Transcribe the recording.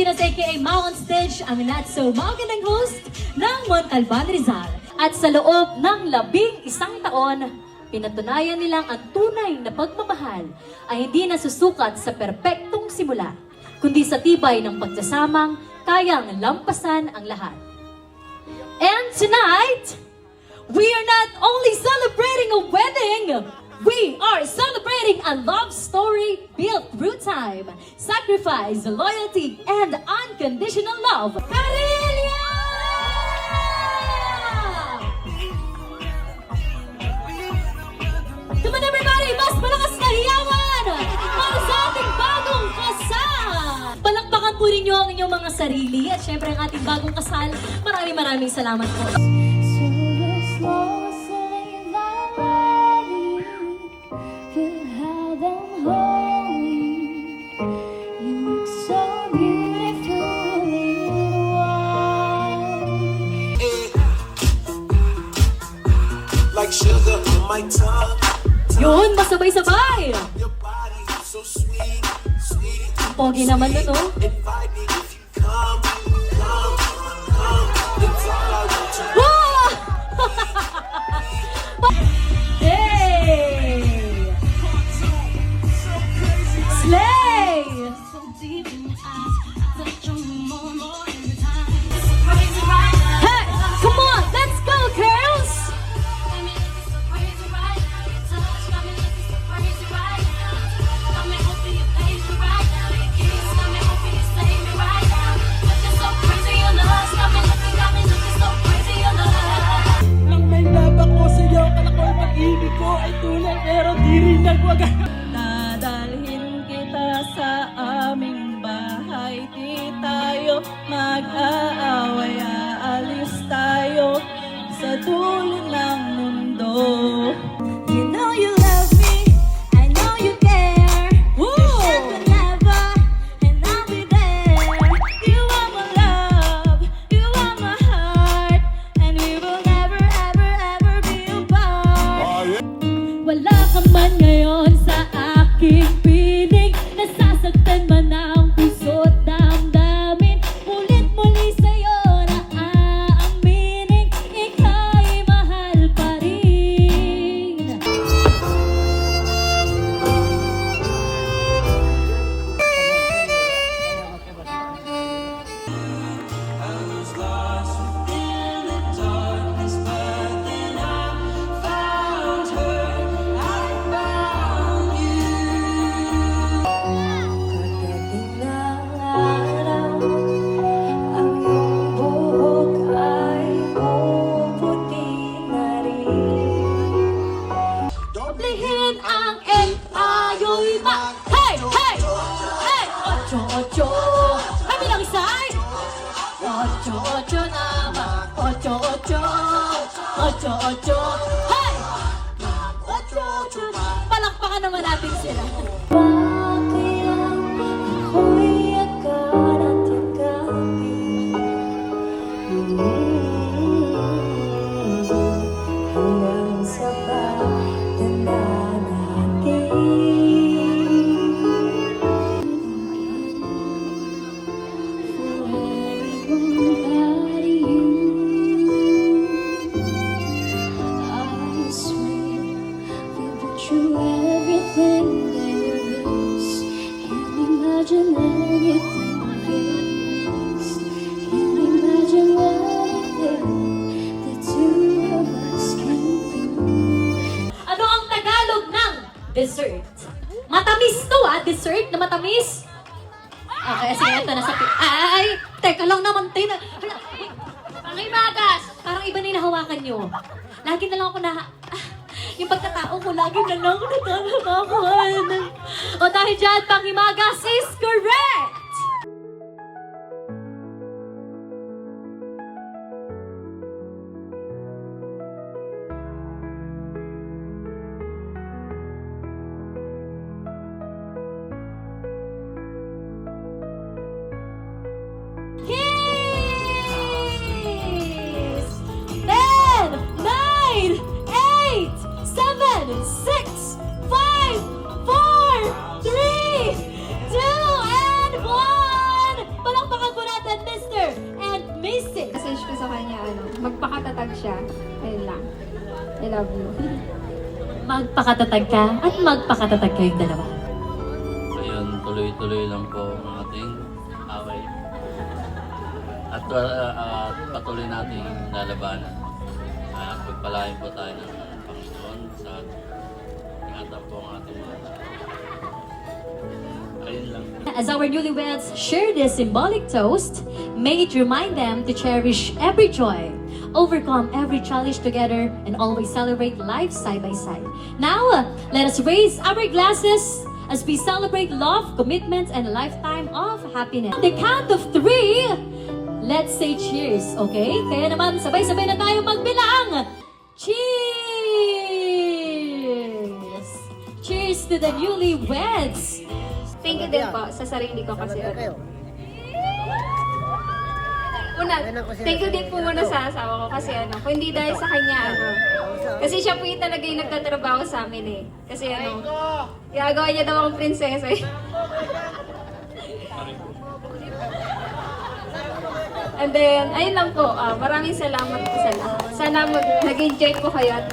Martínez aka Mau on Stage, ang not so magandang host ng Montalban, Rizal. At sa loob ng 11 taon, pinatunayan nilang ang tunay na pagmamahal ay hindi nasusukat sa perpektong simula, kundi sa tibay ng pagsasamang kayang lampasan ang lahat. And tonight, we are not only celebrating a wedding, we are celebrating a love story built through time, sacrifice, loyalty, and unconditional love. Carillia! Come on everybody, mas malakas na hiyawan para sa ating bagong kasal! Palakpakan po ninyo ang inyong mga sarili at syempre ang ating bagong kasal. Maraming salamat po. Like sugar on my tongue. Yun, masabay-sabay! Your body is so sweet, sweet. Pogi naman nun, no? Invite me if you come, That's all I want to know. Wow! Hey! Slay! Hey! Come on! Let's go, girls! Nang may laba ko sa'yo, kala ko ang pag-ibig ko ay tunay pero di rin nagwaga. Dadalhin kita sa aming bahay, di tayo mag-aaway, aalis tayo sa dulo ng mundo. You know you love me, I know you care. You said whenever, and I'll be there. You are my love, you are my heart, and we will never, ever, ever be apart. Wala ka man ngayon sa aking piling, nasasaktan man ang puso't damdamin. Ulit muli sa'yo na aaminin, ika'y mahal pa rin. Pagdating ng araw, ang iyong buhok ay puputi na rin. Lihin ang egg, tayo'y Hey! Hey! Hey! Ocho, ocho! Ay, bilang isa ay! Ocho, ocho naman! Ocho, ocho! Ocho, ocho! Hey! Ocho, ocho! Palakpakan naman natin sila. Bakit ako'y yakan at yakapin? Hanggang sa pagtanda natin. For everyone but you, I swear we've been through everything there is. Can't imagine anything else. Can't imagine anything the two of us can do. Ano ang Tagalog ng dessert? Matamis to dessert na matamis. Okay, sige, ito na sa Ay! Teka lang naman, Pangimagas! Parang iba na yung nahawakan nyo. Lagi na lang ako yung pagkatao ko, lagi na lang natatawakan. O dahil dyan, Pangimagas is correct! Kiss! 10, 9, 8, 7, 6, 5, 4, 3, 2, and magpakatatag siya. Ayun lang. I love you. Magpakatatag ka at magpakatatag kayong dalawa. Ayun, tuloy-tuloy lang po ang ating away. At patuloy nating lalabanan. Pagpalain po tayo ng Panginoon sa ingatan po ang ating mga. Ayun lang. As our newlyweds share this symbolic toast, may it remind them to cherish every joy, overcome every challenge together, and always celebrate life side by side. Now, let us raise our glasses as we celebrate love, commitment, and a lifetime of happiness. On the count of 3, let's say cheers, okay? Kaya naman, sabay-sabay na tayo magbilang. Cheers! Cheers to the newlyweds! Thank you din po sa sarili ko kasi una, thank you din po muna sa asawa ko kasi kung hindi dahil sa kanya kasi siya po yung talaga yung nagtatrabaho sa amin eh. Kasi ginagawa niya daw akong prinsesa eh. And then, ayun lang po, maraming salamat po sa lahat. Sana nag-enjoy po kayo at